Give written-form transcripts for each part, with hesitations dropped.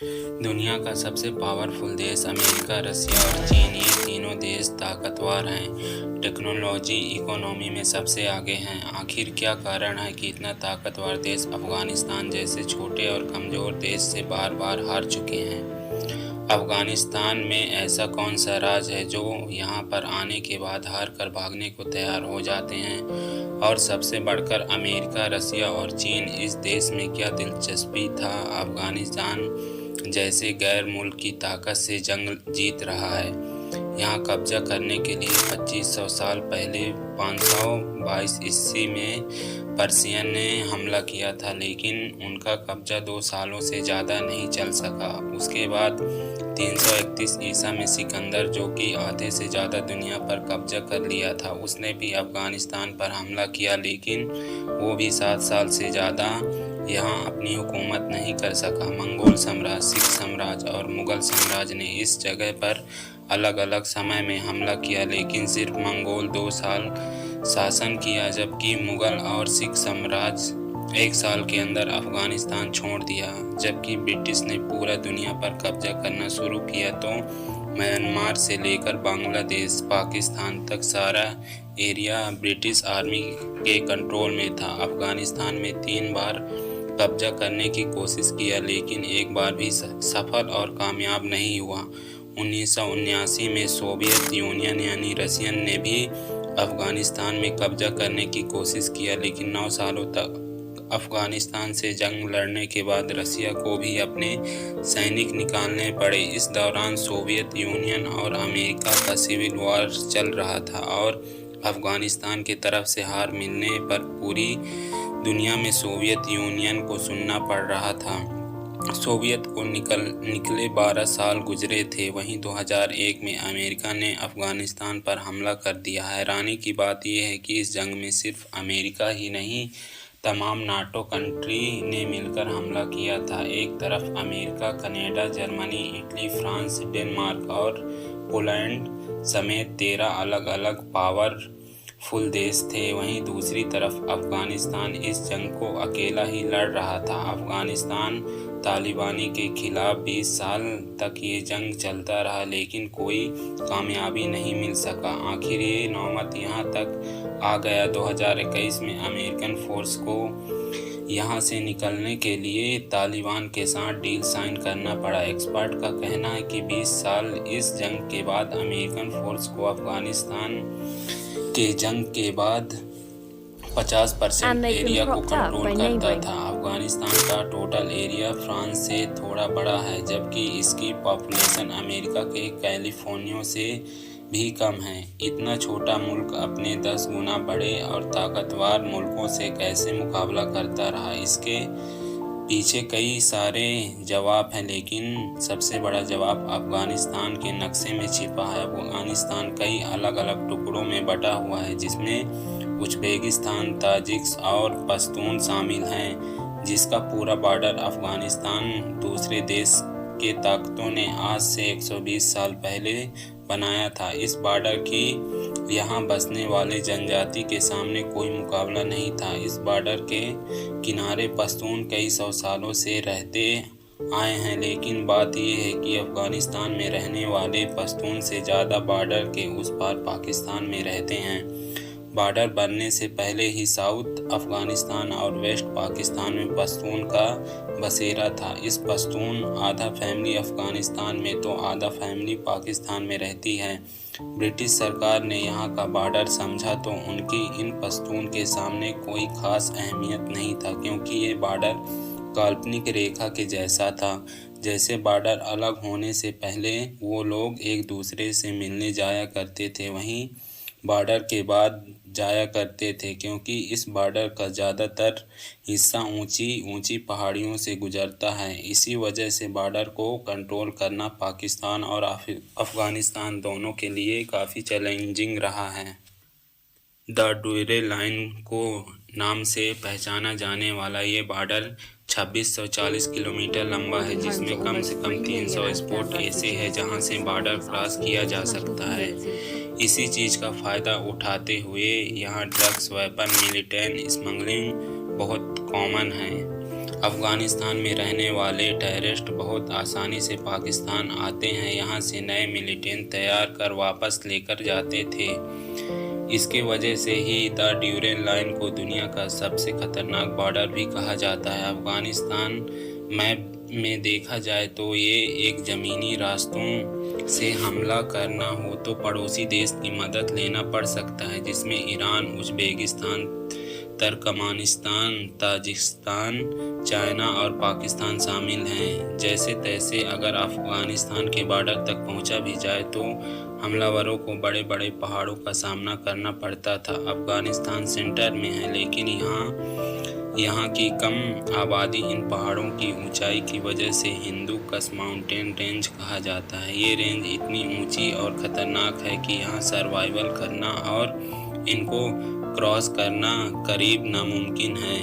दुनिया का सबसे पावरफुल देश अमेरिका, रसिया और चीन, ये तीनों देश ताकतवर हैं। टेक्नोलॉजी, इकोनॉमी में सबसे आगे हैं। आखिर क्या कारण है कि इतना ताकतवर देश अफगानिस्तान जैसे छोटे और कमज़ोर देश से बार बार हार चुके हैं? अफगानिस्तान में ऐसा कौन सा राज है जो यहाँ पर आने के बाद हार कर भागने को तैयार हो जाते हैं? और सबसे बढ़कर अमेरिका, रसिया और चीन, इस देश में क्या दिलचस्पी था? अफगानिस्तान जैसे गैर मुल्क की ताकत से जंग जीत रहा है। यहाँ कब्जा करने के लिए 2500 साल पहले 522 ईस्वी में पर्शियन ने हमला किया था, लेकिन उनका कब्जा 2 सालों से ज़्यादा नहीं चल सका। उसके बाद 331 ईसा में सिकंदर, जो कि आधे से ज़्यादा दुनिया पर कब्जा कर लिया था, उसने भी अफगानिस्तान पर हमला किया, लेकिन वो भी 7 साल से ज़्यादा यहाँ अपनी हुकूमत नहीं कर सका। मंगोल साम्राज्य, सिख साम्राज्य और मुग़ल साम्राज्य ने इस जगह पर अलग अलग समय में हमला किया, लेकिन सिर्फ मंगोल 2 साल शासन किया, जबकि मुग़ल और सिख साम्राज्य 1 साल के अंदर अफगानिस्तान छोड़ दिया। जबकि ब्रिटिश ने पूरा दुनिया पर कब्जा करना शुरू किया तो म्यांमार से लेकर बांग्लादेश, पाकिस्तान तक सारा एरिया ब्रिटिश आर्मी के कंट्रोल में था। अफगानिस्तान में 3 बार कब्जा करने की कोशिश किया, लेकिन एक बार भी सफल और कामयाब नहीं हुआ। 1979 में सोवियत यूनियन यानी रसियन ने भी अफगानिस्तान में कब्जा करने की कोशिश किया, लेकिन 9 सालों तक अफगानिस्तान से जंग लड़ने के बाद रसिया को भी अपने सैनिक निकालने पड़े। इस दौरान सोवियत यूनियन और अमेरिका का सिविल वॉर चल रहा था और अफगानिस्तान की तरफ से हार मिलने पर पूरी दुनिया में सोवियत यूनियन को सुनना पड़ रहा था। सोवियत को निकले 12 साल गुजरे थे। वहीं 2001 में अमेरिका ने अफगानिस्तान पर हमला कर दिया। हैरानी की बात यह है कि इस जंग में सिर्फ अमेरिका ही नहीं, तमाम नाटो कंट्री ने मिलकर हमला किया था। एक तरफ America, Canada, Germany, Italy, France, Denmark और पोलैंड समेत 13 अलग अलग पावरफुल देश थे। वहीं दूसरी तरफ अफगानिस्तान इस जंग को अकेला ही लड़ रहा था। अफगानिस्तान तालिबानी के खिलाफ 20 साल तक ये जंग चलता रहा, लेकिन कोई कामयाबी नहीं मिल सका। आखिर ये नौबत यहाँ तक आ गया। 2021 में अमेरिकन फोर्स को यहाँ से निकलने के लिए तालिबान के साथ डील साइन करना पड़ा। एक्सपर्ट का कहना है कि 20 साल इस जंग के बाद अमेरिकन फोर्स को अफगानिस्तान के जंग के बाद 50% एरिया को कंट्रोल करता था। अफगानिस्तान का टोटल एरिया फ्रांस से थोड़ा बड़ा है, जबकि इसकी पॉपुलेशन अमेरिका के कैलिफोर्निया से भी कम है। इतना छोटा मुल्क अपने 10 गुना बड़े और ताकतवर मुल्कों से कैसे मुकाबला करता रहा? इसके पीछे कई सारे जवाब हैं, लेकिन सबसे बड़ा जवाब अफगानिस्तान के नक्शे में छिपा है। अफगानिस्तान कई अलग अलग टुकड़ों में बटा हुआ है, जिसमें उज़्बेकिस्तान, ताजिक्स और पश्तून शामिल हैं, जिसका पूरा बॉर्डर अफगानिस्तान दूसरे देश के ताकतों ने आज से 120 साल पहले बनाया था। इस बॉर्डर की यहाँ बसने वाले जनजाति के सामने कोई मुकाबला नहीं था। इस बॉर्डर के किनारे पश्तून कई 100 सालों से रहते आए हैं, लेकिन बात यह है कि अफगानिस्तान में रहने वाले पश्तून से ज़्यादा बॉर्डर के उस पार पाकिस्तान में रहते हैं। बॉर्डर बनने से पहले ही साउथ अफगानिस्तान और वेस्ट पाकिस्तान में पश्तून का बसेरा था। इस पश्तून आधा फैमिली अफगानिस्तान में तो आधा फैमिली पाकिस्तान में रहती है। ब्रिटिश सरकार ने यहाँ का बॉर्डर समझा तो उनकी इन पश्तून के सामने कोई खास अहमियत नहीं था, क्योंकि ये बॉर्डर काल्पनिक रेखा के जैसा था। जैसे बॉर्डर अलग होने से पहले वो लोग एक दूसरे से मिलने जाया करते थे, वहीं बॉर्डर के बाद जाया करते थे, क्योंकि इस बॉर्डर का ज़्यादातर हिस्सा ऊंची ऊंची पहाड़ियों से गुजरता है। इसी वजह से बॉर्डर को कंट्रोल करना पाकिस्तान और अफगानिस्तान दोनों के लिए काफ़ी चैलेंजिंग रहा है। द डुरे लाइन को नाम से पहचाना जाने वाला ये बॉर्डर 2640 किलोमीटर लंबा है, जिसमें कम से कम 300 स्पॉट ऐसे हैं जहां से बॉर्डर क्रॉस किया जा सकता है। इसी चीज़ का फ़ायदा उठाते हुए यहाँ ड्रग्स, वेपन, मिलिटेंट स्मगलिंग बहुत कॉमन है। अफगानिस्तान में रहने वाले टेररिस्ट बहुत आसानी से पाकिस्तान आते हैं, यहाँ से नए मिलिटेंट तैयार कर वापस लेकर जाते थे। इसके वजह से ही द ड्यूरेन लाइन को दुनिया का सबसे खतरनाक बॉर्डर भी कहा जाता है। अफगानिस्तान मैप में देखा जाए तो ये एक ज़मीनी रास्तों से हमला करना हो तो पड़ोसी देश की मदद लेना पड़ सकता है, जिसमें Iran, Uzbekistan, Turkmenistan, Tajikistan, China और पाकिस्तान शामिल हैं। जैसे तैसे अगर अफ़गानिस्तान के बॉर्डर तक पहुंचा भी जाए तो हमलावरों को बड़े बड़े पहाड़ों का सामना करना पड़ता था। अफ़गानिस्तान सेंटर में है, लेकिन यहाँ की कम आबादी इन पहाड़ों की ऊंचाई की वजह से हिंदू कश माउंटेन रेंज कहा जाता है। ये रेंज इतनी ऊंची और ख़तरनाक है कि यहाँ सर्वाइवल करना और इनको क्रॉस करना करीब नामुमकिन है।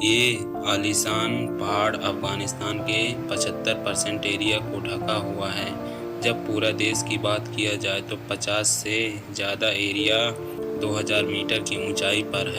ये आलीशान पहाड़ अफ़गानिस्तान के 75% एरिया को ढका हुआ है। जब पूरा देश की बात किया जाए तो 50 से ज़्यादा एरिया 2000 मीटर की ऊंचाई पर है।